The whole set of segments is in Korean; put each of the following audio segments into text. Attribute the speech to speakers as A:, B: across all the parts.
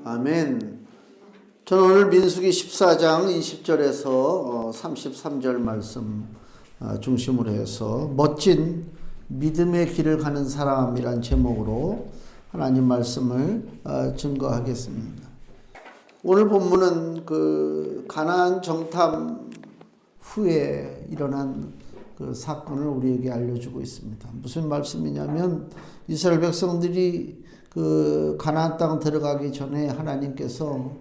A: 아멘. 저는 오늘 민수기 14장 20절에서 33절 말씀 중심으로 해서 멋진 믿음의 길을 가는 사람이란 제목으로 하나님 말씀을 증거하겠습니다. 오늘 본문은 그 가나안 정탐 후에 일어난 그 사건을 우리에게 알려주고 있습니다. 무슨 말씀이냐면 이스라엘 백성들이 그 가나안 땅 들어가기 전에 하나님께서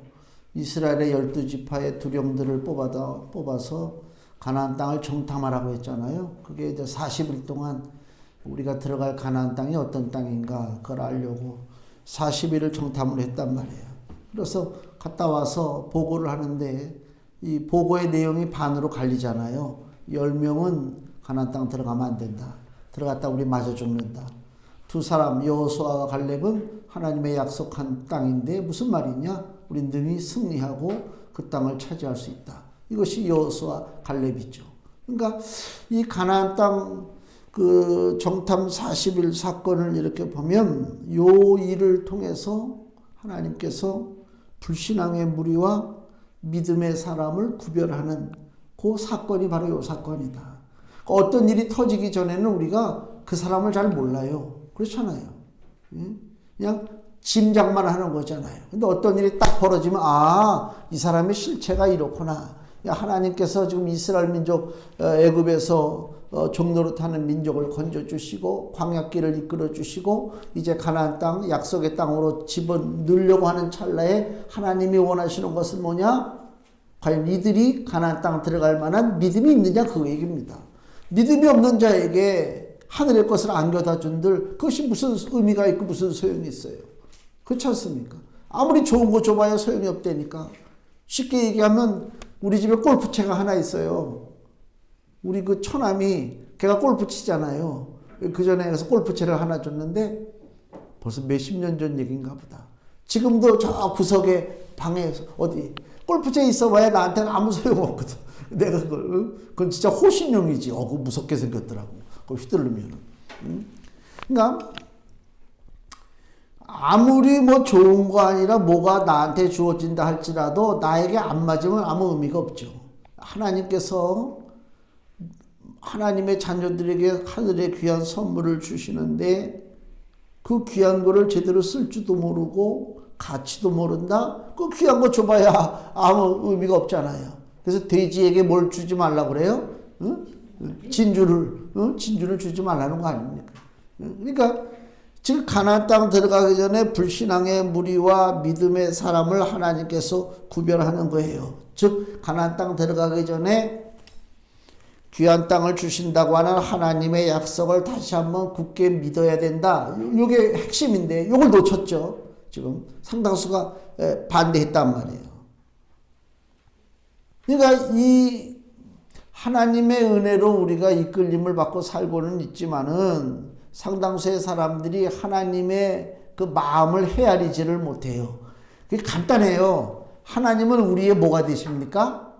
A: 이스라엘의 12지파의 두령들을 뽑아서 가나안 땅을 정탐하라고 했잖아요. 그게 이제 40일 동안 우리가 들어갈 가나안 땅이 어떤 땅인가 그걸 알려고 40일을 정탐을 했단 말이에요. 그래서 갔다 와서 보고를 하는데 이 보고의 내용이 반으로 갈리잖아요. 10명은 가나안 땅 들어가면 안 된다. 들어갔다 우리 맞아 죽는다. 두 사람 여호수아와 갈렙은 하나님의 약속한 땅인데 무슨 말이냐? 우리 능히 승리하고 그 땅을 차지할 수 있다. 이것이 여호수아 갈렙이죠. 그러니까 이 가나안 땅 그 정탐 40일 사건을 이렇게 보면 요 일을 통해서 하나님께서 불신앙의 무리와 믿음의 사람을 구별하는 그 사건이 바로 요 사건이다. 어떤 일이 터지기 전에는 우리가 그 사람을 잘 몰라요. 그렇잖아요. 그냥 짐작만 하는 거잖아요. 근데 어떤 일이 딱 벌어지면 이 사람의 실체가 이렇구나. 하나님께서 지금 이스라엘 민족 애굽에서 종노릇하는 민족을 건져주시고 광야길을 이끌어주시고 이제 가나안 땅 약속의 땅으로 집어넣으려고 하는 찰나에 하나님이 원하시는 것은 뭐냐? 과연 이들이 가나안 땅 들어갈 만한 믿음이 있느냐 그 얘기입니다. 믿음이 없는 자에게 하늘의 것을 안겨다 준들 그것이 무슨 의미가 있고 무슨 소용이 있어요. 그렇지 않습니까? 아무리 좋은 거 줘봐야 소용이 없다니까. 쉽게 얘기하면 우리 집에 골프채가 하나 있어요. 우리 그 처남이 걔가 골프 치잖아요. 그 전에 가서 골프채를 하나 줬는데 벌써 몇십 년 전 얘기인가 보다. 지금도 저 구석에 방에 어디 골프채 있어봐야 나한테는 아무 소용없거든. 내가 그건 진짜 호신용이지. 그거 무섭게 생겼더라고. 그거 휘두르면. 그러니까 아무리 뭐 좋은 거 아니라 뭐가 나한테 주어진다 할지라도 나에게 안 맞으면 아무 의미가 없죠. 하나님께서 하나님의 자녀들에게 하늘의 귀한 선물을 주시는데 그 귀한 거를 제대로 쓸 줄도 모르고 가치도 모른다? 그 귀한 거 줘봐야 아무 의미가 없잖아요. 그래서 돼지에게 뭘 주지 말라고 그래요? 진주를 주지 말라는 거 아닙니까? 그러니까 지금 가나안 땅 들어가기 전에 불신앙의 무리와 믿음의 사람을 하나님께서 구별하는 거예요. 즉 가나안 땅 들어가기 전에 귀한 땅을 주신다고 하는 하나님의 약속을 다시 한번 굳게 믿어야 된다. 이게 핵심인데 이걸 놓쳤죠. 지금 상당수가 반대했단 말이에요. 그러니까 이 하나님의 은혜로 우리가 이끌림을 받고 살고는 있지만은 상당수의 사람들이 하나님의 그 마음을 헤아리지를 못해요. 그게 간단해요. 하나님은 우리의 뭐가 되십니까?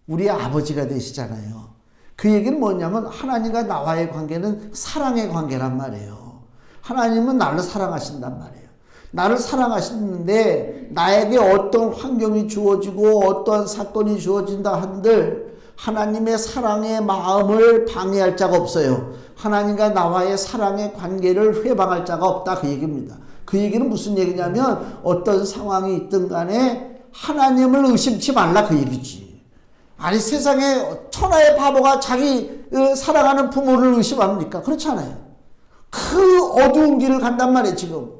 A: 우리의 아버지가 되시잖아요. 그 얘기는 뭐냐면 하나님과 나와의 관계는 사랑의 관계란 말이에요. 하나님은 나를 사랑하신단 말이에요. 나를 사랑하시는데 나에게 어떤 환경이 주어지고 어떠한 사건이 주어진다 한들 하나님의 사랑의 마음을 방해할 자가 없어요. 하나님과 나와의 사랑의 관계를 회방할 자가 없다 그 얘기입니다. 그 얘기는 무슨 얘기냐면 어떤 상황이 있든 간에 하나님을 의심치 말라 그 얘기지. 아니 세상에 천하의 바보가 자기 사랑하는 부모를 의심합니까? 그렇지 않아요. 그 어두운 길을 간단 말이에요 지금.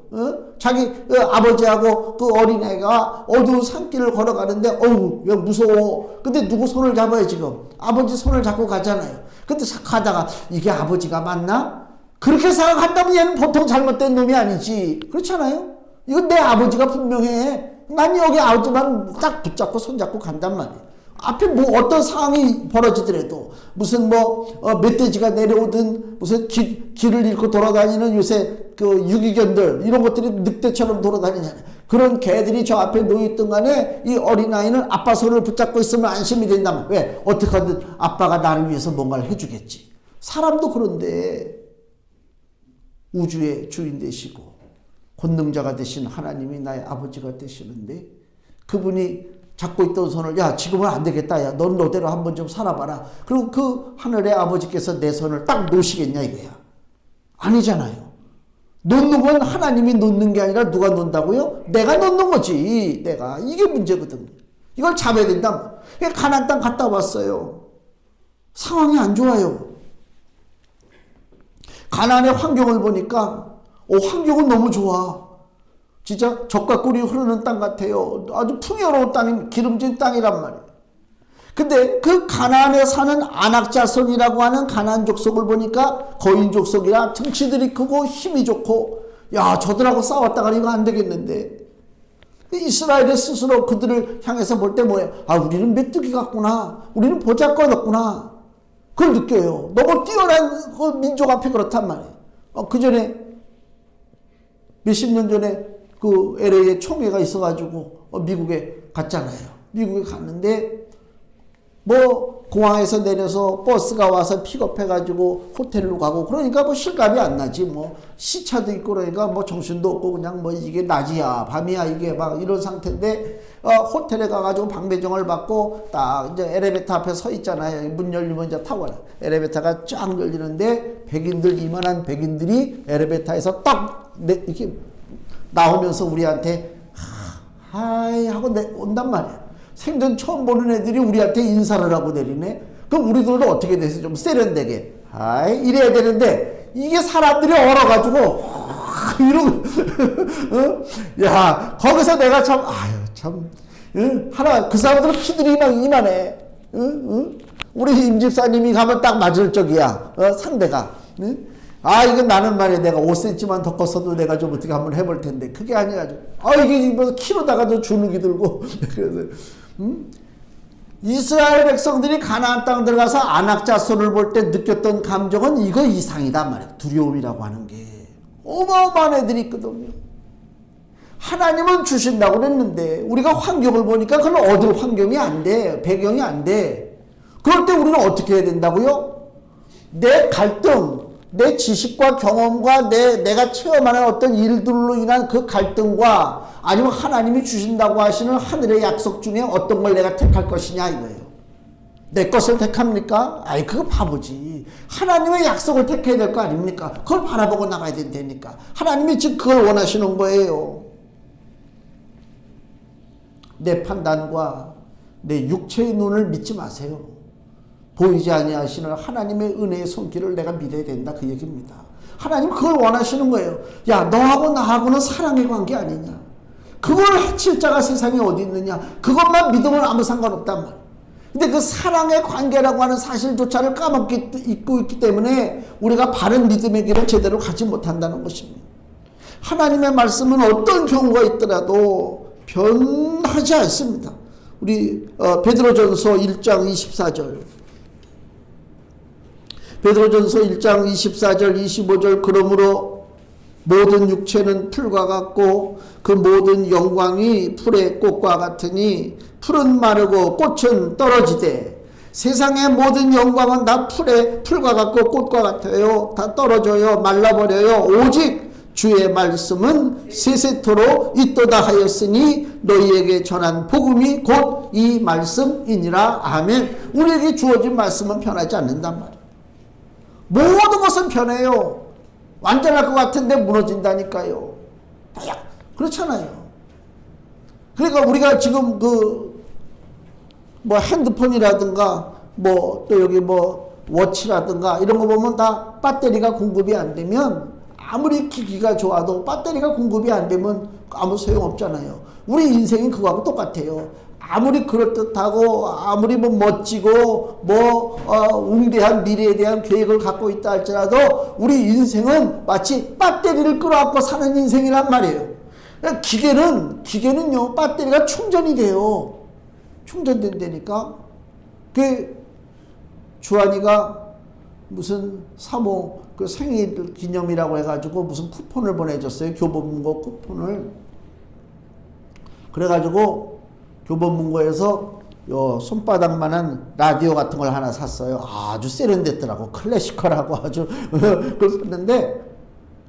A: 자기 아버지하고 그 어린애가 어두운 산길을 걸어가는데 어우 왜 무서워. 근데 누구 손을 잡아요 지금. 아버지 손을 잡고 가잖아요. 근데 가다가 이게 아버지가 맞나? 그렇게 생각한다면 얘는 보통 잘못된 놈이 아니지. 그렇잖아요. 이건 내 아버지가 분명해. 난 여기 아버지만 딱 붙잡고 손잡고 간단 말이에요. 앞에 뭐 어떤 상황이 벌어지더라도 무슨 멧돼지가 내려오든 무슨 길을 잃고 돌아다니는 요새 그 유기견들 이런 것들이 늑대처럼 돌아다니잖아요. 그런 개들이 저 앞에 놓여있던 간에 이 어린아이는 아빠 손을 붙잡고 있으면 안심이 된다면 왜? 어떻게든 아빠가 나를 위해서 뭔가를 해주겠지. 사람도 그런데 우주의 주인 되시고 권능자가 되신 하나님이 나의 아버지가 되시는데 그분이 잡고 있던 손을 야 지금은 안 되겠다. 야 넌 너대로 한번 좀 살아봐라. 그리고 그 하늘의 아버지께서 내 손을 딱 놓으시겠냐 이거야. 아니잖아요. 놓는 건 하나님이 놓는 게 아니라 누가 놓는다고요? 내가 놓는 거지. 내가. 이게 문제거든요. 이걸 잡아야 된다. 가나안 땅 갔다 왔어요. 상황이 안 좋아요. 가나안의 환경을 보니까 환경은 너무 좋아. 진짜 젖과 꿀이 흐르는 땅 같아요. 아주 풍요로운 땅이 기름진 땅이란 말이에요. 근데 그 가나안에 사는 안악자손이라고 하는 가나안 족속을 보니까 거인 족속이라 등치들이 크고 힘이 좋고 야 저들하고 싸웠다가 이거 안 되겠는데 이스라엘이 스스로 그들을 향해서 볼 때 뭐예요? 우리는 메뚜기 같구나. 우리는 보잘것없구나. 그걸 느껴요. 너무 뛰어난 그 민족 앞에 그렇단 말이에요. 그 전에 몇십 년 전에 그 LA에 총회가 있어가지고 미국에 갔잖아요. 미국에 갔는데 뭐 공항에서 내려서 버스가 와서 픽업해가지고 호텔로 가고 그러니까 뭐 실감이 안 나지. 뭐 시차도 있고 그러니까 뭐 정신도 없고 그냥 뭐 이게 낮이야 밤이야 이게 막 이런 상태인데 호텔에 가가지고 방배정을 받고 딱 이제 엘리베이터 앞에 서 있잖아요. 문 열리면 이제 타고 가라. 엘리베이터가 쫙 열리는데 백인들 이만한 백인들이 엘리베이터에서 딱 이렇게 나오면서 우리한테 하이 하고 온단 말이야. 생전 처음 보는 애들이 우리한테 인사를 하고 내리네. 그럼 우리들도 어떻게 돼서 좀 세련되게 하이 이래야 되는데 이게 사람들이 얼어가지고 이러고 야 거기서 내가 참 하나 그 사람들은 키들이 이만해. 우리 임 집사님이 가면 딱 맞을 적이야. 상대가. 이건 나는 말이야 내가 5cm만 더 컸어도 내가 좀 어떻게 한번 해볼 텐데 그게 아니가지고 이게 뭐 키로다가도 주눅이 들고 그래서 이스라엘 백성들이 가나안 땅 들어가서 안악자손을 볼 때 느꼈던 감정은 이거 이상이다 말이야. 두려움이라고 하는 게 어마어마한 애들이 있거든요. 하나님은 주신다고 그랬는데 우리가 환경을 보니까 그건 얻을 환경이 안 돼. 배경이 안 돼. 그럴 때 우리는 어떻게 해야 된다고요? 내 갈등 내 지식과 경험과 내가 체험하는 어떤 일들로 인한 그 갈등과 아니면 하나님이 주신다고 하시는 하늘의 약속 중에 어떤 걸 내가 택할 것이냐 이거예요. 내 것을 택합니까? 그거 바보지. 하나님의 약속을 택해야 될 거 아닙니까? 그걸 바라보고 나가야 된다니까. 하나님이 지금 그걸 원하시는 거예요. 내 판단과 내 육체의 눈을 믿지 마세요. 보이지 아니하시는 하나님의 은혜의 손길을 내가 믿어야 된다 그 얘기입니다. 하나님 그걸 원하시는 거예요. 야 너하고 나하고는 사랑의 관계 아니냐. 그걸 해칠 자가 세상에 어디 있느냐. 그것만 믿으면 아무 상관없단 말이에요. 근데 그 사랑의 관계라고 하는 사실조차를 까먹고 있기 때문에 우리가 바른 믿음의 길을 제대로 가지 못한다는 것입니다. 하나님의 말씀은 어떤 경우가 있더라도 변하지 않습니다. 우리 베드로전서 1장 24절 베드로전서 1장 24절 25절 그러므로 모든 육체는 풀과 같고 그 모든 영광이 풀의 꽃과 같으니 풀은 마르고 꽃은 떨어지되 세상의 모든 영광은 다 풀과 같고 꽃과 같아요. 다 떨어져요. 말라버려요. 오직 주의 말씀은 세세토록 있도다 하였으니 너희에게 전한 복음이 곧 이 말씀이니라. 아멘. 우리에게 주어진 말씀은 변하지 않는단 말이에요. 모든 것은 변해요. 완전할 것 같은데 무너진다니까요. 그렇잖아요. 그러니까 우리가 지금 뭐 핸드폰이라든가 뭐 또 여기 뭐 워치라든가 이런 거 보면 다 배터리가 공급이 안 되면 아무리 기기가 좋아도 배터리가 공급이 안 되면 아무 소용없잖아요. 우리 인생이 그거하고 똑같아요. 아무리 그럴듯하고 아무리 뭐 멋지고 웅대한 미래에 대한 계획을 갖고 있다 할지라도 우리 인생은 마치 배터리를 끌어안고 사는 인생이란 말이에요. 기계는요 배터리가 충전이 돼요. 충전된다니까. 주한이가 무슨 사모 그 생일 기념이라고 해가지고 무슨 쿠폰을 보내줬어요. 교보문고 쿠폰을. 그래가지고 교보문고에서 손바닥만한 라디오 같은 걸 하나 샀어요. 아주 세련됐더라고. 클래시컬하고 아주 그걸 샀는데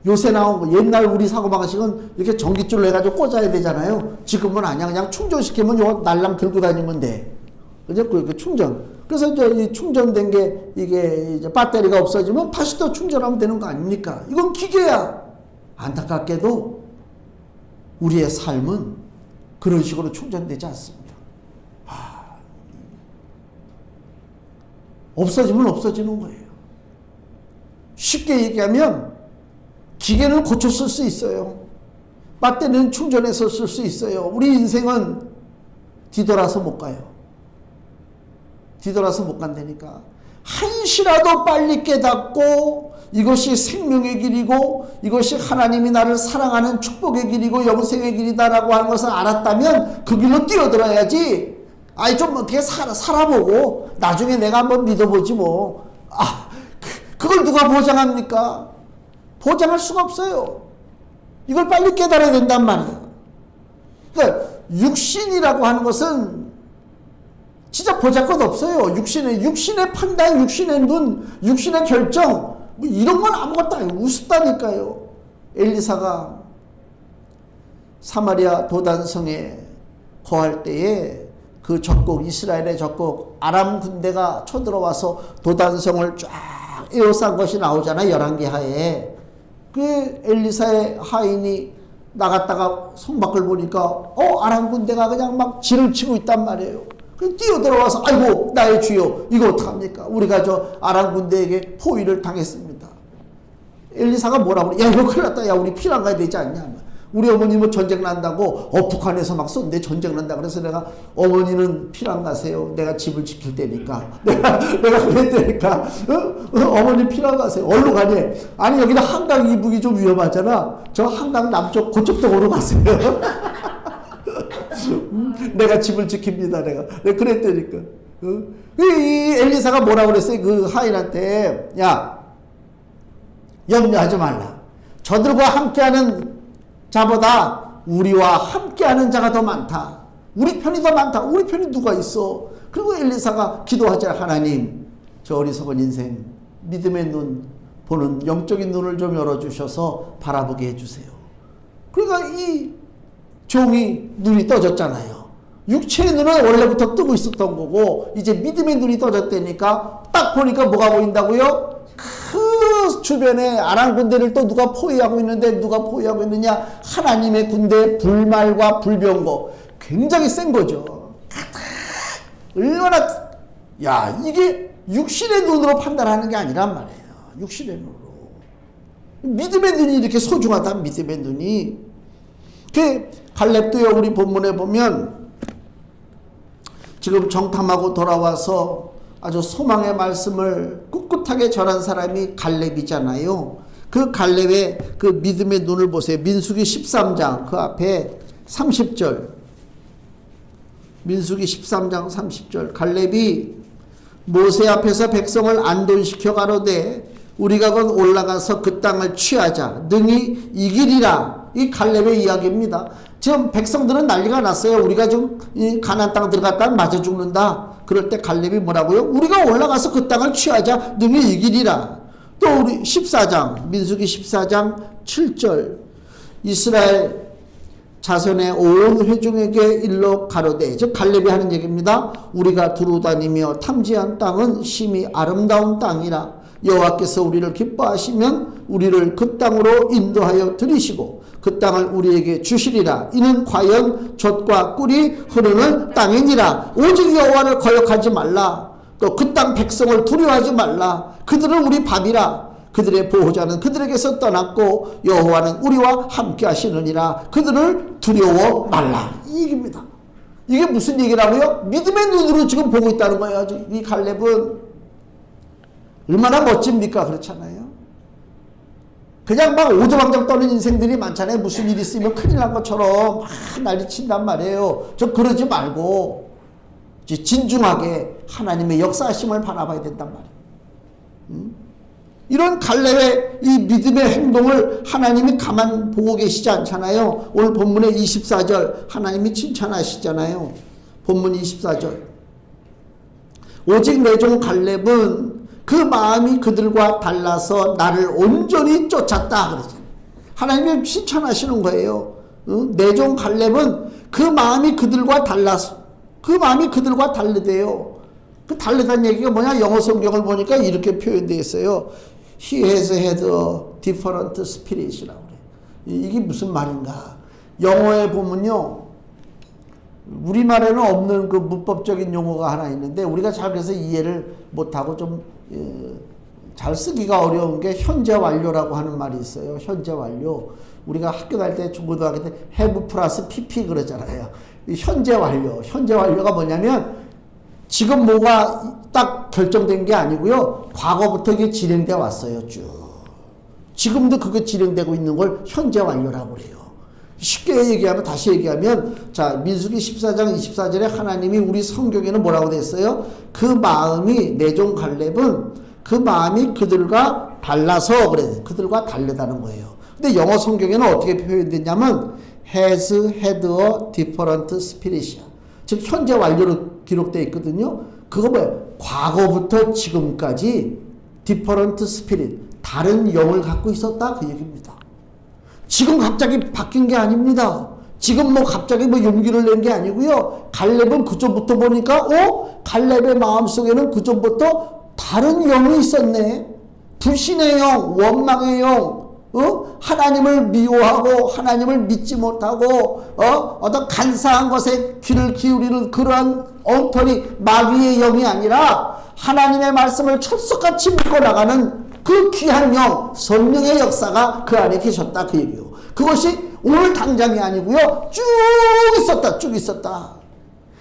A: 요새 나온 거, 옛날 우리 사고방식은 이렇게 전깃줄로 해가지고 꽂아야 되잖아요. 지금은 아니야. 그냥 충전시키면 요 날람 들고 다니면 돼. 그죠? 그 충전. 그래서 이제 이 충전된 게 이게 이제 배터리가 없어지면 다시 또 충전하면 되는 거 아닙니까? 이건 기계야. 안타깝게도 우리의 삶은 그런 식으로 충전되지 않습니다. 없어지면 없어지는 거예요. 쉽게 얘기하면 기계는 고쳐 쓸 수 있어요. 배터리는 충전해서 쓸 수 있어요. 우리 인생은 뒤돌아서 못 가요. 뒤돌아서 못 간다니까. 한시라도 빨리 깨닫고 이것이 생명의 길이고 이것이 하나님이 나를 사랑하는 축복의 길이고 영생의 길이다라고 하는 것을 알았다면 그 길로 뛰어들어야지. 아이 좀 어떻게 살아보고 나중에 내가 한번 믿어보지 뭐. 그걸 누가 보장합니까? 보장할 수가 없어요. 이걸 빨리 깨달아야 된단 말이에요. 그러니까 육신이라고 하는 것은 진짜 보잘것 없어요. 육신의 판단, 육신의 눈, 육신의 결정, 뭐 이런 건 아무것도 아니에요. 우습다니까요. 엘리사가 사마리아 도단성에 거할 때에 그 적국, 이스라엘의 적국 아람 군대가 쳐들어와서 도단성을 쫙 에워싼 것이 나오잖아요. 열왕기 하에. 그 엘리사의 하인이 나갔다가 성 밖을 보니까 아람 군대가 그냥 막 지를 치고 있단 말이에요. 그 뛰어들어와서 아이고 나의 주여 이거 어떡합니까? 우리가 저 아람 군대에게 포위를 당했습니다. 엘리사가 뭐라고 그래? 야 이거 큰일 났다. 야 우리 피난 가야 되지 않냐? 우리 어머님은 전쟁 난다고 북한에서 막 쏜대. 전쟁 난다. 그래서 내가 어머니는 피난 가세요. 내가 집을 지킬 테니까. 내가 그랬다니까. 어머니 피난 가세요. 어디로 가니? 아니 여기는 한강 이북이 좀 위험하잖아. 저 한강 남쪽 그쪽으로 가세요. 내가 집을 지킵니다. 내가 그랬다니까. 이 엘리사가 뭐라고 그랬어요? 그 하인한테 야 염려하지 말라. 저들과 함께하는 자보다 우리와 함께하는 자가 더 많다. 우리 편이 더 많다. 우리 편이 누가 있어? 그리고 엘리사가 기도하자. 하나님 저 어리석은 인생 믿음의 눈 보는 영적인 눈을 좀 열어주셔서 바라보게 해주세요. 그러니까 이 종이 눈이 떠졌잖아요. 육체의 눈은 원래부터 뜨고 있었던 거고 이제 믿음의 눈이 떠졌다니까 딱 보니까 뭐가 보인다고요? 그 주변에 아람 군대를 또 누가 포위하고 있는데 누가 포위하고 있느냐? 하나님의 군대 불말과 불병거. 굉장히 센 거죠. 얼마나 이게 육신의 눈으로 판단하는 게 아니란 말이에요. 육신의 눈으로. 믿음의 눈이 이렇게 소중하다. 믿음의 눈이. 그 갈렙도요. 우리 본문에 보면 지금 정탐하고 돌아와서 아주 소망의 말씀을 꿋꿋하게 전한 사람이 갈렙이잖아요. 그 갈렙의 그 믿음의 눈을 보세요. 민수기 13장 그 앞에 30절. 민수기 13장 30절. 갈렙이 모세 앞에서 백성을 안돈시켜 가로되 우리가 곧 올라가서 그 땅을 취하자 능히 이기리라. 이 갈렙의 이야기입니다. 지금 백성들은 난리가 났어요. 우리가 좀 이 가나안 땅 들어갔다 맞아 죽는다. 그럴 때 갈렙이 뭐라고요? 우리가 올라가서 그 땅을 취하자 능히 이기리라. 또 우리 14장 민수기 14장 7절 이스라엘 자손의 온 회중에게 일러 가로되 즉 갈렙이 하는 얘기입니다. 우리가 두루다니며 탐지한 땅은 심히 아름다운 땅이라 여호와께서 우리를 기뻐하시면 우리를 그 땅으로 인도하여 들이시고 그 땅을 우리에게 주시리라. 이는 과연 젖과 꿀이 흐르는 땅이니라. 오직 여호와를 거역하지 말라. 또 그 땅 백성을 두려워하지 말라. 그들은 우리 밥이라. 그들의 보호자는 그들에게서 떠났고 여호와는 우리와 함께 하시느니라. 그들을 두려워 말라. 이 얘기입니다. 이게 무슨 얘기라고요? 믿음의 눈으로 지금 보고 있다는 거예요. 이 갈렙은 얼마나 멋집니까? 그렇잖아요. 그냥 막 오두방정 떠는 인생들이 많잖아요. 무슨 일이 있으면 큰일 난 것처럼 막 난리친단 말이에요. 저 그러지 말고 진중하게 하나님의 역사하심을 바라봐야 된단 말이에요. 이런 갈렙의 이 믿음의 행동을 하나님이 가만 보고 계시지 않잖아요. 오늘 본문의 24절 하나님이 칭찬하시잖아요. 본문 24절 오직 내 종 갈렙은 그 마음이 그들과 달라서 나를 온전히 쫓았다 그러잖아요. 하나님이 칭찬하시는 거예요. 내 종 갈렙은 그 마음이 그들과 달라서, 그 마음이 그들과 다르대요. 그 다르다는 얘기가 뭐냐? 영어 성경을 보니까 이렇게 표현되어 있어요. He has had a different spirit이라고 그래요. 이게 무슨 말인가? 영어에 보면요, 우리말에는 없는 그 문법적인 용어가 하나 있는데 우리가 잘 그래서 이해를 못하고 좀 잘 쓰기가 어려운 게 현재 완료라고 하는 말이 있어요. 현재 완료. 우리가 학교 다닐 때, 중고등학교 때 have 플러스 pp 그러잖아요. 현재 완료. 현재 완료가 뭐냐면 지금 뭐가 딱 결정된 게 아니고요. 과거부터 이게 진행돼 왔어요. 쭉. 지금도 그거 진행되고 있는 걸 현재 완료라고 그래요. 쉽게 얘기하면, 다시 얘기하면, 자, 민수기 14장 24절에 하나님이 우리 성경에는 뭐라고 됐어요? 그 마음이, 내 종 갈렙은 그 마음이 그들과 달라서 그래. 그들과 다르다는 거예요. 근데 영어 성경에는 어떻게 표현됐냐면 has had a different spirit이야. 즉 현재 완료로 기록되어 있거든요. 그거 뭐예요? 과거부터 지금까지 different spirit, 다른 영을 갖고 있었다 그 얘기입니다. 지금 갑자기 바뀐 게 아닙니다. 지금 뭐 갑자기 뭐 용기를 낸 게 아니고요. 갈렙은 그전부터 보니까 갈렙의 마음속에는 그전부터 다른 영이 있었네. 불신의 영, 원망의 영, 하나님을 미워하고 하나님을 믿지 못하고 어떤 간사한 것에 귀를 기울이는 그러한 엉터리 마귀의 영이 아니라 하나님의 말씀을 철석같이 믿고 나가는 그 귀한 영, 성령의 역사가 그 안에 계셨다 그 얘기요. 그것이 오늘 당장이 아니고요. 쭉 있었다. 쭉 있었다.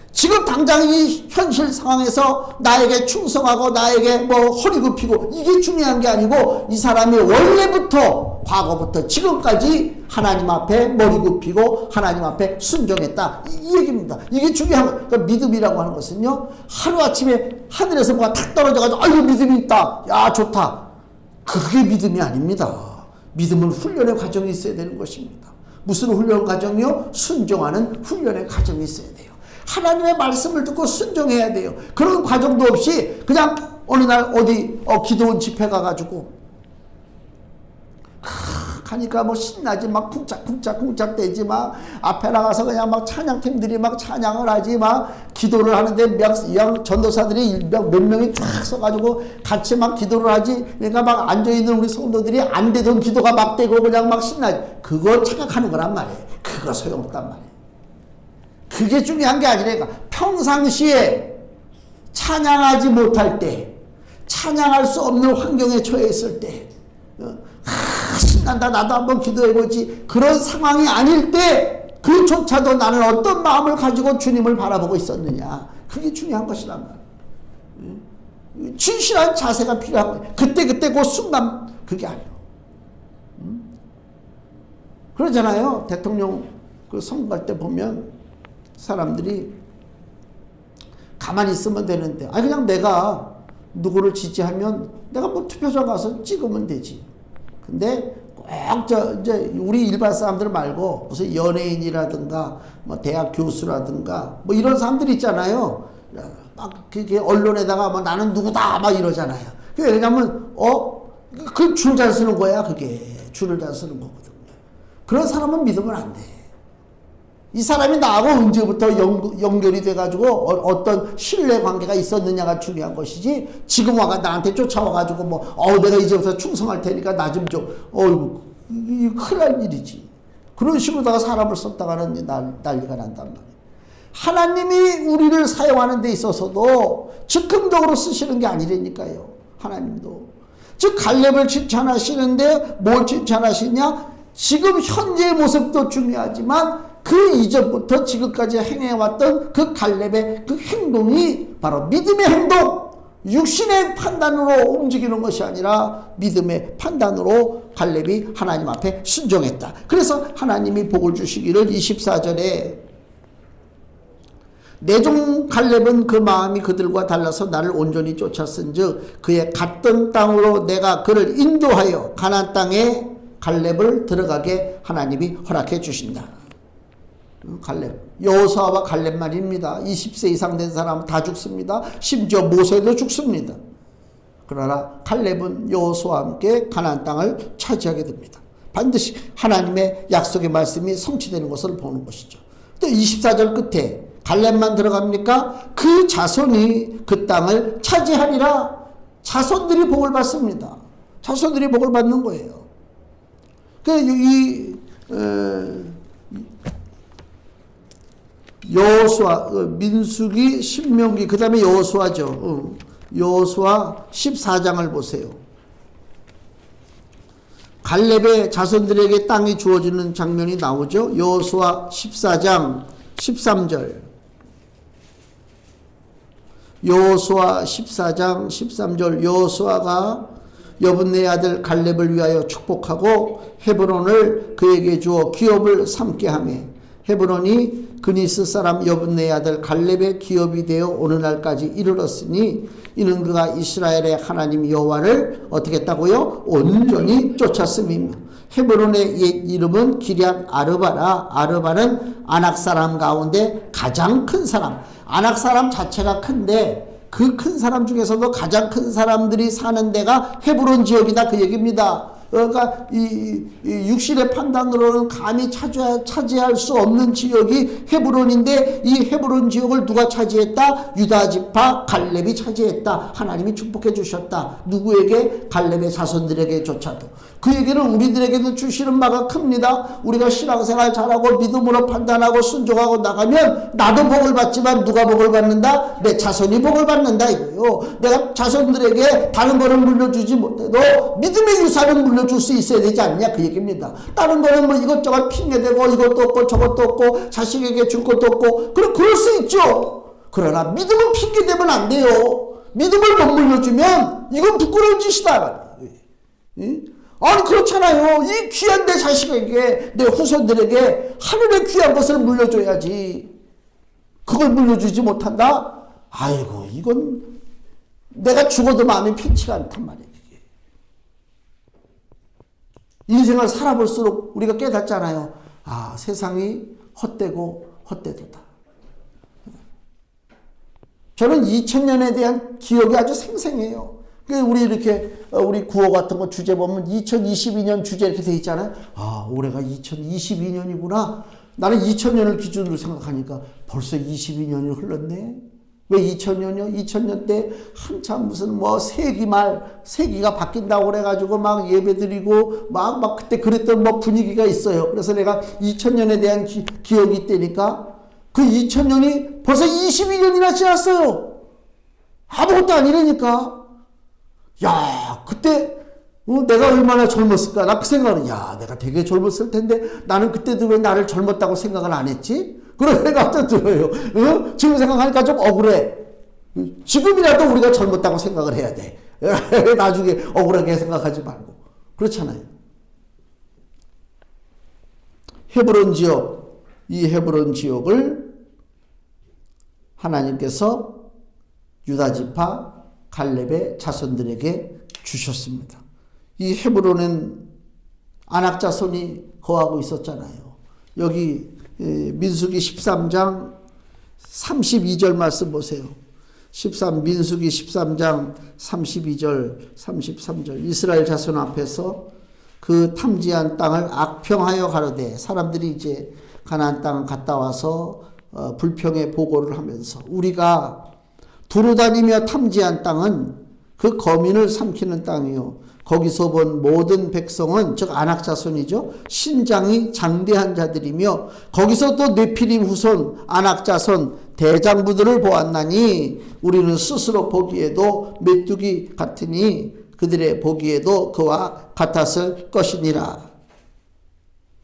A: 지금 당장 이 현실 상황에서 나에게 충성하고 나에게 뭐 허리 굽히고 이게 중요한 게 아니고 이 사람이 원래부터 과거부터 지금까지 하나님 앞에 머리 굽히고 하나님 앞에 순종했다 이 얘기입니다. 이게 중요한 거예요. 그러니까 믿음이라고 하는 것은요, 하루아침에 하늘에서 뭐가 탁 떨어져가지고 아이고 믿음이 있다, 야 좋다, 그게 믿음이 아닙니다. 믿음은 훈련의 과정이 있어야 되는 것입니다. 무슨 훈련 과정이요? 순종하는 훈련의 과정이 있어야 돼요. 하나님의 말씀을 듣고 순종해야 돼요. 그런 과정도 없이 그냥 어느 날 어디 기도원 집회 가가지고 가니까 뭐 신나지, 막 쿵짝쿵짝 대지, 막 앞에 나가서 그냥 막 찬양팀들이 막 찬양을 하지, 막 기도를 하는데 전도사들이 몇 명이 쫙 서가지고 같이 막 기도를 하지. 그러니까 막 앉아있는 우리 성도들이 안 되던 기도가 막 되고 그냥 막 신나지. 그걸 착각하는 거란 말이에요. 그거 소용없단 말이에요. 그게 중요한 게 아니라 평상시에 찬양하지 못할 때, 찬양할 수 없는 환경에 처해 있을 때, 신난다, 나도 한번 기도해보지, 그런 상황이 아닐 때 그조차도 나는 어떤 마음을 가지고 주님을 바라보고 있었느냐, 그게 중요한 것이란 말이에요. 진실한 자세가 필요한 거예요. 그때 그 순간 그게 아니에요. 그러잖아요. 대통령 그 선거할 때 보면 사람들이 가만히 있으면 되는데, 아니 그냥 내가 누구를 지지하면 내가 뭐 투표장 가서 찍으면 되지. 근데 꼭 이제 우리 일반 사람들 말고 무슨 연예인이라든가 뭐 대학 교수라든가 뭐 이런 사람들 있잖아요. 막 그게 언론에다가 뭐 나는 누구다 막 이러잖아요. 왜냐면 그 줄 잘 쓰는 거야. 그게 줄을 잘 쓰는 거거든요. 그런 사람은 믿으면 안 돼. 이 사람이 나하고 언제부터 연결이 돼가지고 어떤 신뢰관계가 있었느냐가 중요한 것이지, 지금 와가 나한테 쫓아와가지고 내가 이제부터 충성할 테니까 나 좀 줘. 이거 큰일 날 일이지. 그런 식으로다가 사람을 썼다가는 난리가 난단 말이에요. 하나님이 우리를 사용하는 데 있어서도 즉흥적으로 쓰시는 게 아니라니까요. 하나님도. 즉 갈렙을 칭찬하시는데 뭘 칭찬하시냐? 지금 현재의 모습도 중요하지만 그 이전부터 지금까지 행해왔던 그 갈렙의 그 행동이 바로 믿음의 행동, 육신의 판단으로 움직이는 것이 아니라 믿음의 판단으로 갈렙이 하나님 앞에 순종했다. 그래서 하나님이 복을 주시기를 24절에 내 종 갈렙은 그 마음이 그들과 달라서 나를 온전히 쫓았은즉 그의 갔던 땅으로 내가 그를 인도하여 가나안 땅에 갈렙을 들어가게 하나님이 허락해 주신다. 갈렙, 여호수아와 갈렙만입니다. 20세 이상 된 사람 다 죽습니다. 심지어 모세도 죽습니다. 그러나 갈렙은 여호수아와 함께 가나안 땅을 차지하게 됩니다. 반드시 하나님의 약속의 말씀이 성취되는 것을 보는 것이죠. 또 24절 끝에 갈렙만 들어갑니까? 그 자손이 그 땅을 차지하리라. 자손들이 복을 받습니다. 자손들이 복을 받는 거예요. 이 여호수아, 민수기, 신명기, 그 다음에 여호수아죠. 여호수아 14장을 보세요. 갈렙의 자손들에게 땅이 주어지는 장면이 나오죠. 여호수아 14장 13절. 여호수아 14장 13절. 여호수아가 여분네 아들 갈렙을 위하여 축복하고 헤브론을 그에게 주어 기업을 삼게 하며 헤브론이 그니스 사람 여분네 아들 갈렙의 기업이 되어 오늘날까지 이르렀으니 이는 그가 이스라엘의 하나님 여호와를 어떻게 했다고요? 온전히 쫓았음이며 헤브론의 옛 이름은 기럇 아르바라. 아르바는 아낙 사람 가운데 가장 큰 사람. 아낙 사람 자체가 큰데 그 큰 사람 중에서도 가장 큰 사람들이 사는 데가 헤브론 지역이다, 그 얘기입니다. 그러니까 이 육신의 판단으로는 감히 차지할 수 없는 지역이 헤브론인데 이 헤브론 지역을 누가 차지했다? 유다 지파 갈렙이 차지했다. 하나님이 축복해 주셨다. 누구에게? 갈렙의 자손들에게조차도. 그 얘기는 우리들에게도 주시는 바가 큽니다. 우리가 신앙생활 잘하고 믿음으로 판단하고 순종하고 나가면 나도 복을 받지만 누가 복을 받는다? 내 자손이 복을 받는다 이거요. 내가 자손들에게 다른 거는 물려주지 못해도 믿음의 유산은 물려줄 수 있어야 되지 않냐 그 얘기입니다. 다른 거는 뭐 이것저것 핑계대고 이것도 없고 저것도 없고 자식에게 줄 것도 없고 그럴 수 있죠. 그러나 믿음은 핑계대면 안 돼요. 믿음을 못 물려주면 이건 부끄러운 짓이다. 아니 그렇잖아요. 이 귀한 내 자식에게 내 후손들에게 하늘의 귀한 것을 물려줘야지. 그걸 물려주지 못한다? 아이고 이건 내가 죽어도 마음이 편치가 않단 말이에요. 인생을 살아볼수록 우리가 깨닫잖아요. 아, 세상이 헛되고 헛되도다. 저는 2000년에 대한 기억이 아주 생생해요. 우리 이렇게 우리 구호 같은 거 주제 보면 2022년 주제 이렇게 돼 있잖아요. 아, 올해가 2022년이구나. 나는 2000년을 기준으로 생각하니까 벌써 22년이 흘렀네. 왜 2000년이요? 2000년 때 한참 무슨 뭐 세기가 바뀐다고 그래가지고 막 예배드리고 막 그때 그랬던 뭐 분위기가 있어요. 그래서 내가 2000년에 대한 기억이 있다니까 그 2000년이 벌써 22년이나 지났어요. 아무것도 아니라니까. 야, 그때 내가 얼마나 젊었을까? 나 그 생각은 야, 내가 되게 젊었을 텐데 나는 그때도 왜 나를 젊었다고 생각을 안 했지? 그런 생각도 들어요. 지금 생각하니까 좀 억울해. 지금이라도 우리가 젊었다고 생각을 해야 돼. 나중에 억울하게 생각하지 말고. 그렇잖아요. 헤브론 지역, 이 헤브론 지역을 하나님께서 유다 지파 갈렙의 자손들에게 주셨습니다. 이 헤브론은 아낙 자손이 거하고 있었잖아요. 여기 민수기 13장 32절 말씀 보세요. 민수기 13장 32절 33절 이스라엘 자손 앞에서 그 탐지한 땅을 악평하여 가로되 사람들이 이제 가나안 땅을 갔다 와서 불평의 보고를 하면서 우리가 두루다니며 탐지한 땅은 그 거민을 삼키는 땅이요 거기서 본 모든 백성은 즉 아낙 자손이죠. 신장이 장대한 자들이며 거기서 또 네피림 후손 아낙 자손 대장부들을 보았나니 우리는 스스로 보기에도 메뚜기 같으니 그들의 보기에도 그와 같았을 것이니라.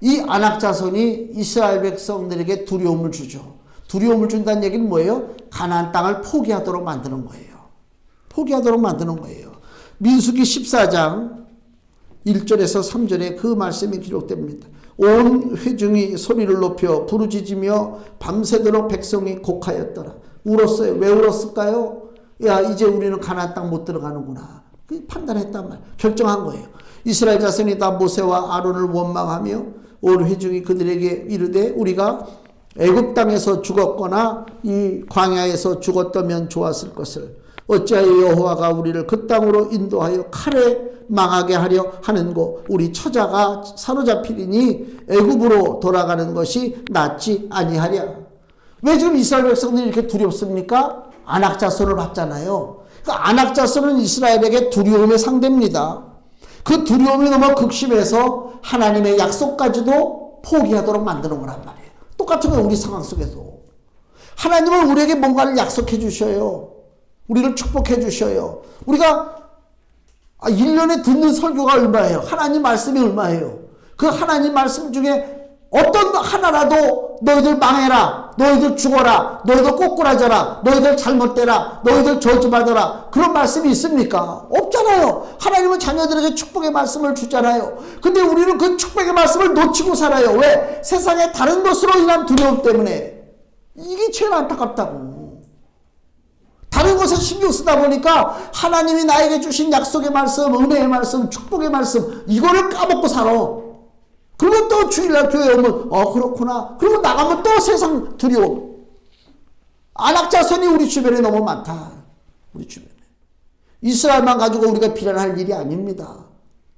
A: 이 아낙 자손이 이스라엘 백성들에게 두려움을 주죠. 두려움을 준다는 얘기는 뭐예요? 가나안 땅을 포기하도록 만드는 거예요. 포기하도록 만드는 거예요. 민수기 14장 1절에서 3절에 그 말씀이 기록됩니다. 온 회중이 소리를 높여 부르짖으며 밤새도록 백성이 곡하였더라. 울었어요. 왜 울었을까요? 야, 이제 우리는 가나안 땅 못 들어가는구나. 판단했단 말, 결정한 거예요. 이스라엘 자손이 다 모세와 아론을 원망하며 온 회중이 그들에게 이르되 우리가 애굽 땅에서 죽었거나 이 광야에서 죽었다면 좋았을 것을 어찌하여 여호와가 우리를 그 땅으로 인도하여 칼에 망하게 하려 하는고 우리 처자가 사로잡히리니 애굽으로 돌아가는 것이 낫지 아니하랴. 왜 지금 이스라엘 백성들이 이렇게 두렵습니까? 안악자손을 봤잖아요. 그 안악자손은 이스라엘에게 두려움의 상대입니다. 그 두려움이 너무 극심해서 하나님의 약속까지도 포기하도록 만드는 거란 말이에요. 똑같은 거 우리 상황 속에도. 하나님은 우리에게 뭔가를 약속해 주셔요. 우리를 축복해 주셔요. 우리가 1년에 듣는 설교가 얼마예요? 하나님 말씀이 얼마예요? 그 하나님 말씀 중에 어떤 하나라도 너희들 망해라, 너희들 죽어라, 너희들 꼬꾸라져라, 너희들 잘못되라, 너희들 저주받아라, 그런 말씀이 있습니까? 없잖아요. 하나님은 자녀들에게 축복의 말씀을 주잖아요. 근데 우리는 그 축복의 말씀을 놓치고 살아요. 왜? 세상의 다른 것으로 인한 두려움 때문에. 이게 제일 안타깝다고. 다른 것에 신경 쓰다 보니까 하나님이 나에게 주신 약속의 말씀, 은혜의 말씀, 축복의 말씀, 이거를 까먹고 살아. 그리고 또 주일날 교회 오면 그렇구나. 그리고 나가면 또 세상 두려움. 안악자손이 우리 주변에 너무 많다. 우리 주변에. 이스라엘만 가지고 우리가 비난할 일이 아닙니다.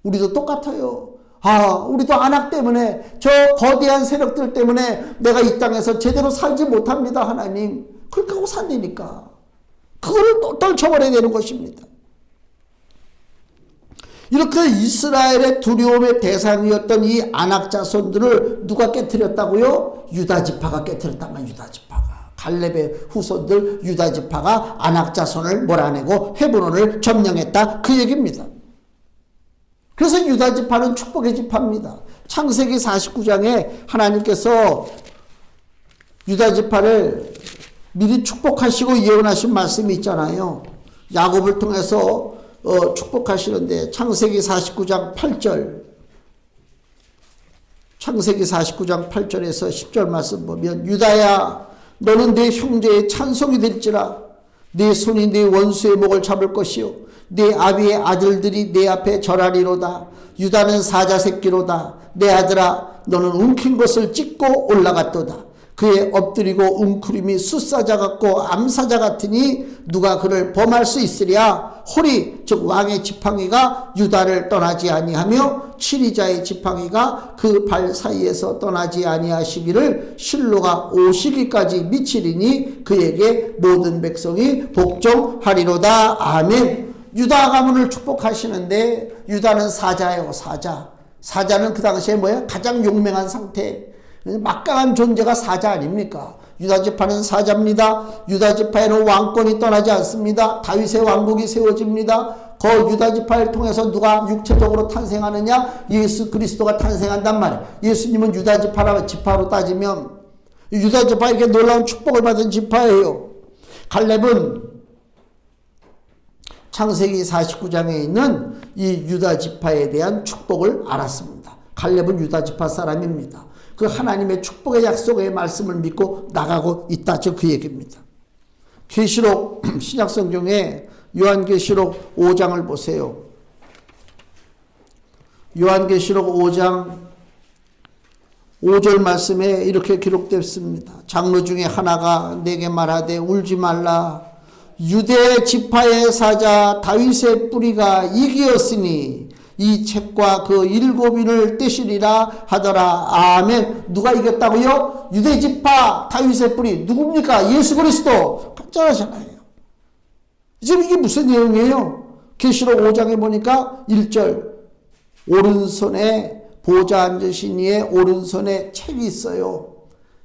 A: 우리도 똑같아요. 우리도 안악 때문에, 저 거대한 세력들 때문에 내가 이 땅에서 제대로 살지 못합니다. 하나님. 그렇게 하고 산다니까. 그거를 또 떨쳐버려야 되는 것입니다. 이렇게 이스라엘의 두려움의 대상이었던 이 안악 자손들을 누가 깨뜨렸다고요? 유다 지파가 깨뜨렸다만. 유다 지파가. 갈렙의 후손들 유다 지파가 안악 자손을 몰아내고 헤브론을 점령했다, 그 얘기입니다. 그래서 유다 지파는 축복의 지파입니다. 창세기 49장에 하나님께서 유다 지파를 미리 축복하시고 예언하신 말씀이 있잖아요. 야곱을 통해서 축복하시는데 창세기 49장 8절, 창세기 49장 8절에서 10절 말씀 보면, 유다야 너는 내 형제의 찬송이 될지라. 내 손이 내 원수의 목을 잡을 것이요 내 아비의 아들들이 내 앞에 절하리로다. 유다는 사자 새끼로다. 내 아들아 너는 움킨 것을 찢고 올라갔도다. 그의 엎드리고 웅크림이 숫사자 같고 암사자 같으니 누가 그를 범할 수 있으랴. 호리 즉 왕의 지팡이가 유다를 떠나지 아니하며 치리자의 지팡이가 그 발 사이에서 떠나지 아니하시기를 실로가 오시기까지 미치리니 그에게 모든 백성이 복종하리로다. 아멘. 유다 가문을 축복하시는데 유다는 사자예요. 사자는 그 당시에 뭐야? 가장 용맹한 상태, 막강한 존재가 사자 아닙니까? 유다지파는 사자입니다. 유다지파에는 왕권이 떠나지 않습니다. 다윗의 왕국이 세워집니다. 그 유다지파를 통해서 누가 육체적으로 탄생하느냐? 예수 그리스도가 탄생한단 말이에요. 예수님은 지파로 따지면 유다지파에게 놀라운 축복을 받은 지파예요. 갈렙은 창세기 49장에 있는 이 유다지파에 대한 축복을 알았습니다. 갈렙은 유다지파 사람입니다. 그 하나님의 축복의 약속의 말씀을 믿고 나가고 있다, 그 얘기입니다. 계시록, 신약성경에 요한계시록 5장을 보세요. 요한계시록 5장 5절 말씀에 이렇게 기록됐습니다. 장로 중에 하나가 내게 말하되 울지 말라. 유대 지파의 사자 다윗의 뿌리가 이기었으니 이 책과 그 7인을 떼시리라 하더라. 아멘. 누가 이겼다고요? 유대지파 다윗의 뿌리. 누굽니까? 예수 그리스도. 간단하잖아요. 지금 이게 무슨 내용이에요? 계시록 5장에 보니까 1절, 오른손에 보좌 앉으신 이의 오른손에 책이 있어요.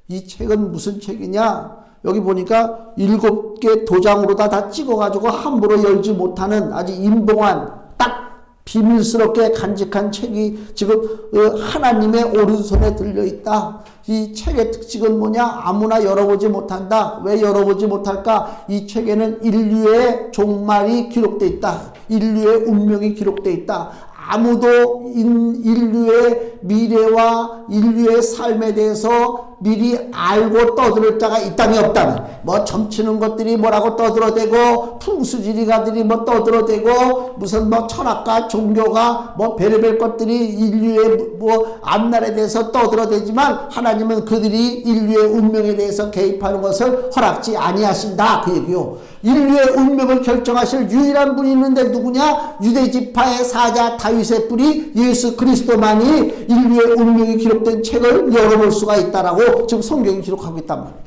A: 이 책은 무슨 책이냐? 여기 보니까 7개 도장으로 다 찍어가지고 함부로 열지 못하는 아주 임봉한 비밀스럽게 간직한 책이 지금 하나님의 오른손에 들려있다. 이 책의 특징은 뭐냐? 아무나 열어보지 못한다. 왜 열어보지 못할까? 이 책에는 인류의 종말이 기록되어 있다. 인류의 운명이 기록되어 있다. 아무도 인류의 미래와 인류의 삶에 대해서 미리 알고 떠들 자가 이 땅에 없다면, 뭐 점치는 것들이 뭐라고 떠들어대고, 풍수지리가들이 뭐 떠들어대고, 무슨 뭐 철학과 종교가 뭐 별의별 것들이 인류의 뭐 앞날에 대해서 떠들어대지만, 하나님은 그들이 인류의 운명에 대해서 개입하는 것을 허락지 아니하신다, 그 얘기요. 인류의 운명을 결정하실 유일한 분이 있는데 누구냐? 유대지파의 사자 다윗의 뿌리 예수 그리스도만이 인류의 운명이 기록된 책을 열어볼 수가 있다라고 지금 성경이 기록하고 있단 말이에요.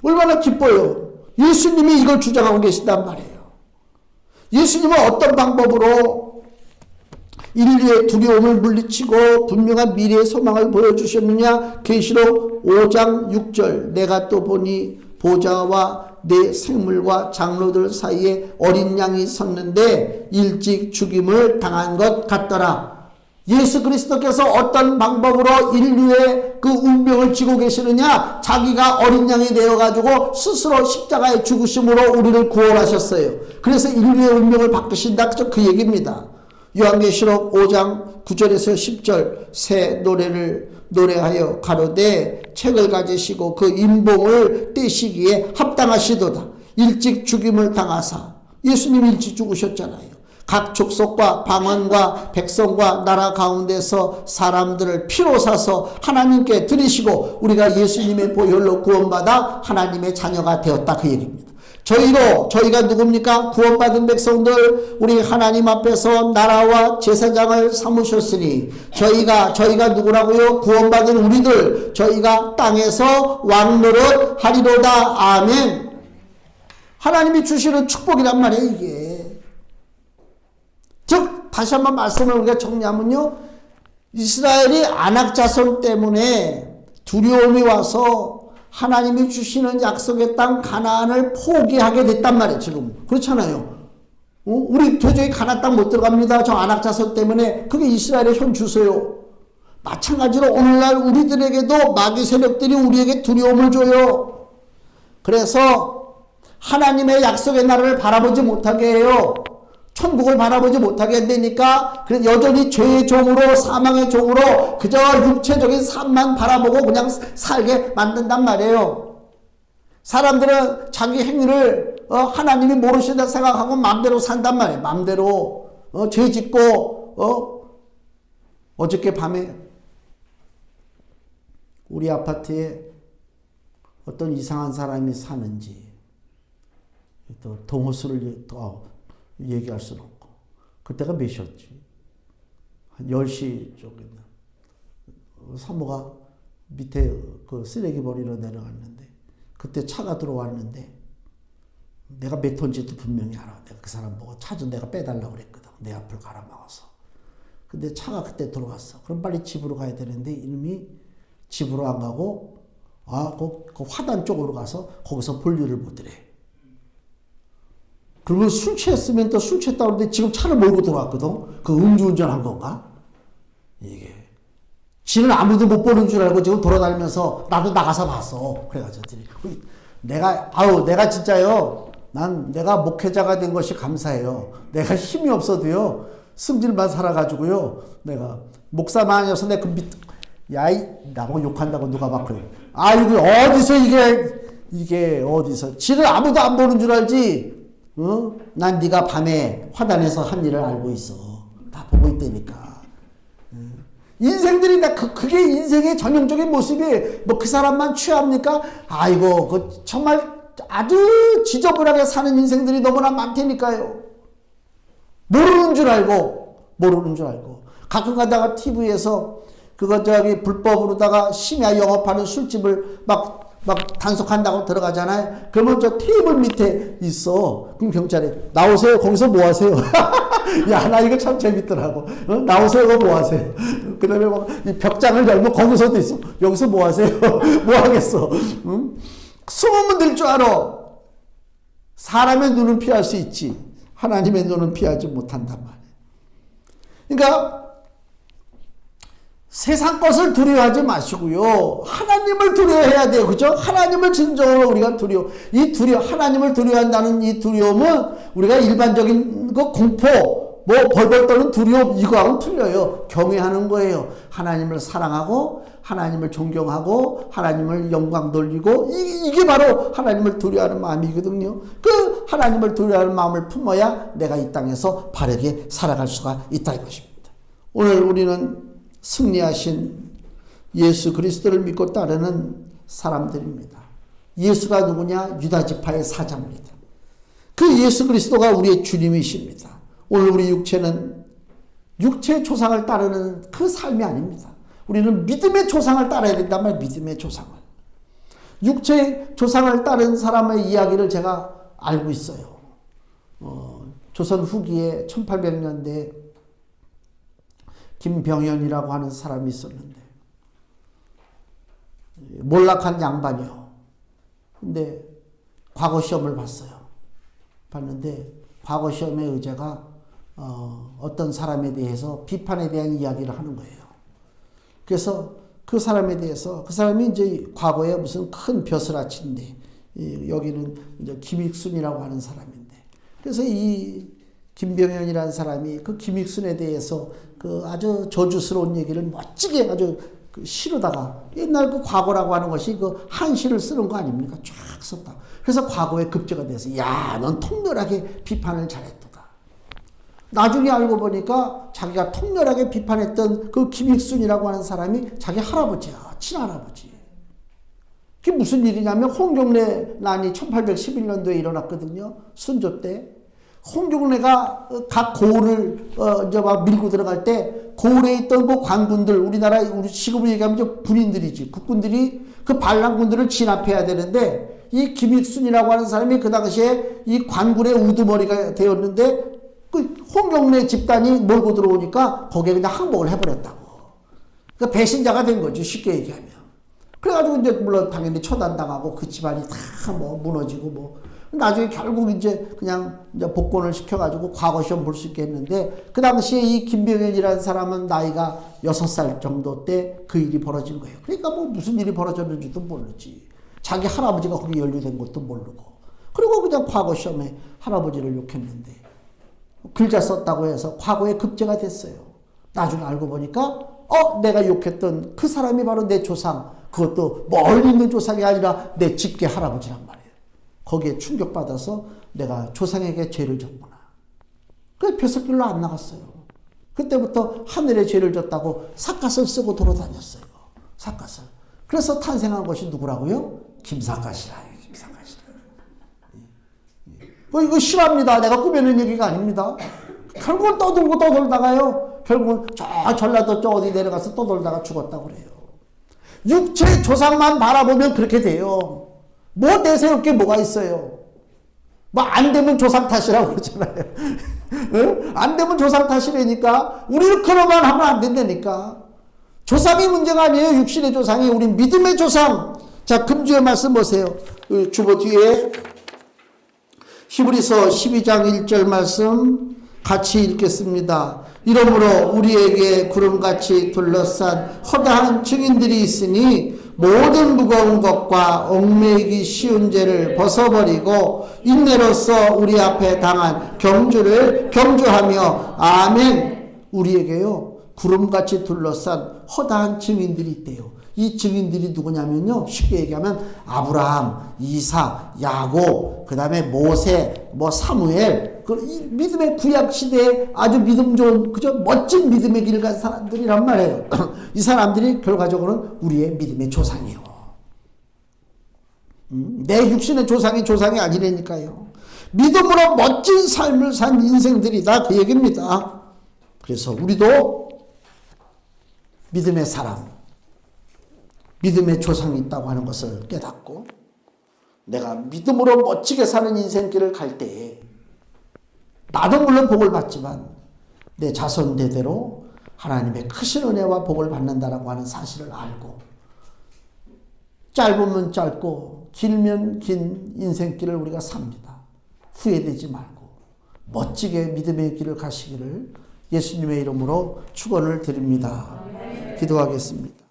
A: 얼마나 기뻐요. 예수님이 이걸 주장하고 계신단 말이에요. 예수님은 어떤 방법으로 인류의 두려움을 물리치고 분명한 미래의 소망을 보여주셨느냐? 계시록 5장 6절, 내가 또 보니 보좌와 내 생물과 장로들 사이에 어린 양이 섰는데 일찍 죽임을 당한 것 같더라. 예수 그리스도께서 어떤 방법으로 인류의 그 운명을 지고 계시느냐? 자기가 어린 양이 되어가지고 스스로 십자가에 죽으심으로 우리를 구원하셨어요. 그래서 인류의 운명을 바꾸신다. 그 얘기입니다. 요한계시록 5장 9절에서 10절, 새 노래를 노래하여 가로되 책을 가지시고 그 인봉을 떼시기에 합당하시도다. 일찍 죽임을 당하사, 예수님이 일찍 죽으셨잖아요. 각 족속과 방언과 백성과 나라 가운데서 사람들을 피로 사서 하나님께 드리시고 우리가 예수님의 보혈로 구원받아 하나님의 자녀가 되었다, 그 얘기입니다. 저희가 누굽니까? 구원받은 백성들, 우리 하나님 앞에서 나라와 제사장을 삼으셨으니 저희가 누구라고요? 구원받은 우리들, 저희가 땅에서 왕노릇 하리로다. 아멘. 하나님이 주시는 축복이란 말이에요, 이게. 즉 다시 한번 말씀을 우리가 정리하면요, 이스라엘이 안악자손 때문에 두려움이 와서 하나님이 주시는 약속의 땅 가나안을 포기하게 됐단 말이에요. 지금 그렇잖아요. 우리 도저히 가나안 땅 못 들어갑니다, 저 안악자손 때문에. 그게 이스라엘의 현 주소요. 마찬가지로 오늘날 우리들에게도 마귀 세력들이 우리에게 두려움을 줘요. 그래서 하나님의 약속의 나라를 바라보지 못하게 해요. 천국을 바라보지 못하게 한다니까. 그래서 여전히 죄의 종으로, 사망의 종으로 그저 육체적인 삶만 바라보고 그냥 살게 만든단 말이에요. 사람들은 자기 행위를 하나님이 모르신다 생각하고 마음대로 산단 말이에요. 마음대로 죄 짓고. 어저께 밤에 우리 아파트에 어떤 이상한 사람이 사는지 또 동호수를 얘기할 수는 없고. 그때가 몇 시였지? 한 10시 쪽에 사모가 밑에 그 쓰레기 버리러 내려갔는데 그때 차가 들어왔는데 내가 몇 톤지도 분명히 알아. 내가 그 사람 보고 차 좀 내가 빼달라고 그랬거든. 내 앞을 가로막아서. 근데 차가 그때 들어왔어. 그럼 빨리 집으로 가야 되는데 이놈이 집으로 안 가고 그 화단 쪽으로 가서 거기서 볼일을 보더래. 그리고 술 취했으면 또 술 취했다고 하는데 지금 차를 몰고 들어왔거든. 그 음주운전 한 건가? 이게. 지는 아무도 못 보는 줄 알고 지금 돌아다니면서 나도 나가서 봤어. 그래가지고 내가 진짜요. 내가 목회자가 된 것이 감사해요. 내가 힘이 없어도요. 승질만 살아가지고요. 내가 목사만 아니어서 내가 나보고 욕한다고 누가 막 그래. 아이고 어디서 이게 어디서. 지는 아무도 안 보는 줄 알지. 난 네가 밤에 화단에서 한 일을 알고 있어. 다 보고 있다니까. 인생들이 그게 인생의 전형적인 모습이 뭐 그 사람만 취합니까? 아이고 정말 아주 지저분하게 사는 인생들이 너무나 많다니까요. 모르는 줄 알고 가끔 가다가 TV에서 불법으로다가 심야 영업하는 술집을 막 단속한다고 들어가잖아요. 그러면 저 테이블 밑에 있어. 그럼 경찰이 나오세요. 거기서 뭐 하세요? 야, 나 이거 참 재밌더라고. 나오세요. 거기서 뭐 하세요? 그 다음에 이 벽장을 열면 거기서도 있어. 여기서 뭐 하세요? 뭐 하겠어? 숨으면 될 줄 알아. 사람의 눈은 피할 수 있지. 하나님의 눈은 피하지 못한단 말이에요. 그러니까 세상 것을 두려워하지 마시고요. 하나님을 두려워해야 돼요. 그죠? 하나님을 진정으로 우리가 하나님을 두려워한다는 이 두려움은 우리가 일반적인 공포, 뭐 벌벌 떠는 두려움, 이거하고는 틀려요. 경외하는 거예요. 하나님을 사랑하고 하나님을 존경하고 하나님을 영광 돌리고 이게 바로 하나님을 두려워하는 마음이거든요. 그 하나님을 두려워하는 마음을 품어야 내가 이 땅에서 바르게 살아갈 수가 있다 이 것입니다. 오늘 우리는 승리하신 예수 그리스도를 믿고 따르는 사람들입니다. 예수가 누구냐? 유다 지파의 사자입니다. 그 예수 그리스도가 우리의 주님이십니다. 오늘 우리 육체는 육체의 조상을 따르는 그 삶이 아닙니다. 우리는 믿음의 조상을 따라야 된단 말이에요. 믿음의 조상을. 육체의 조상을 따른 사람의 이야기를 제가 알고 있어요. 조선 후기에 1800년대에 김병현이라고 하는 사람이 있었는데 몰락한 양반이요. 근데 과거 시험을 봤는데 과거 시험의 의제가 어떤 사람에 대해서 비판에 대한 이야기를 하는 거예요. 그래서 그 사람에 대해서 그 사람이 이제 과거에 무슨 큰 벼슬아치인데 여기는 이제 김익순이라고 하는 사람인데 그래서 이 김병현이라는 사람이 그 김익순에 대해서 그 아주 저주스러운 얘기를 멋지게 아주 시로다가 옛날 그 과거라고 하는 것이 그 한시를 쓰는 거 아닙니까? 쫙 썼다. 그래서 과거에 급제가 돼서 야, 넌 통렬하게 비판을 잘했도다. 나중에 알고 보니까 자기가 통렬하게 비판했던 그 김익순이라고 하는 사람이 자기 할아버지야. 친할아버지. 그게 무슨 일이냐면 홍경래 난이 1811년도에 일어났거든요. 순조 때. 홍경래가 각 고을을 이제 막 밀고 들어갈 때 고을에 있던 그 관군들, 우리 지금으로 얘기하면 이제 군인들이지. 국군들이 그 반란군들을 진압해야 되는데 이 김익순이라고 하는 사람이 그 당시에 이 관군의 우두머리가 되었는데 그 홍경래 집단이 몰고 들어오니까 거기에 그냥 항복을 해버렸다고. 그러니까 배신자가 된 거죠. 쉽게 얘기하면. 그래가지고 이제 물론 당연히 처단당하고 그 집안이 다 뭐 무너지고 뭐 나중에 결국 이제 그냥 이제 복권을 시켜가지고 과거 시험 볼 수 있게 했는데 그 당시에 이 김병현이라는 사람은 나이가 6살 정도 때 그 일이 벌어진 거예요. 그러니까 뭐 무슨 일이 벌어졌는지도 모르지. 자기 할아버지가 거기 연루된 것도 모르고. 그리고 그냥 과거 시험에 할아버지를 욕했는데 글자 썼다고 해서 과거에 급제가 됐어요. 나중에 알고 보니까 내가 욕했던 그 사람이 바로 내 조상, 그것도 멀리 있는 조상이 아니라 내 직계 할아버지란 말이에요. 거기에 충격받아서 내가 조상에게 죄를 졌구나. 그래서 벼슬길로 안 나갔어요. 그때부터 하늘에 죄를 졌다고 삿갓을 쓰고 돌아다녔어요. 삿갓을. 그래서 탄생한 것이 누구라고요? 김삿갓이라. 김삿갓이라. 이거 실화입니다. 내가 꾸며낸 얘기가 아닙니다. 결국은 떠돌다가요. 결국은 저 전라도 저 어디 내려가서 떠돌다가 죽었다고 그래요. 육체 조상만 바라보면 그렇게 돼요. 뭐 내세울 게 뭐가 있어요. 뭐 안 되면 조상 탓이라고 그러잖아요. 응? 안 되면 조상 탓이라니까. 우리는 그러만 하면 안 된다니까. 조상이 문제가 아니에요. 육신의 조상이. 우리 믿음의 조상. 자, 금주의 말씀 보세요. 주보 뒤에 히브리서 12장 1절 말씀 같이 읽겠습니다. 이러므로 우리에게 구름같이 둘러싼 허다한 증인들이 있으니 모든 무거운 것과 얽매이기 쉬운 죄를 벗어버리고 인내로서 우리 앞에 당한 경주를 경주하며 아멘. 우리에게요 구름같이 둘러싼 허다한 증인들이 있대요. 이 증인들이 누구냐면요 쉽게 얘기하면 아브라함, 이삭, 야곱, 그 다음에 모세, 사무엘, 믿음의 구약 시대에 아주 믿음 좋은 그저 멋진 믿음의 길을 간 사람들이란 말이에요. 이 사람들이 결과적으로는 우리의 믿음의 조상이에요. 내 육신의 조상이 아니라니까요. 믿음으로 멋진 삶을 산 인생들이다 그 얘기입니다. 그래서 우리도 믿음의 사람, 믿음의 조상이 있다고 하는 것을 깨닫고 내가 믿음으로 멋지게 사는 인생길을 갈 때에 나도 물론 복을 받지만 내 자손 대대로 하나님의 크신 은혜와 복을 받는다라고 하는 사실을 알고 짧으면 짧고 길면 긴 인생길을 우리가 삽니다. 후회되지 말고 멋지게 믿음의 길을 가시기를 예수님의 이름으로 축원을 드립니다. 기도하겠습니다.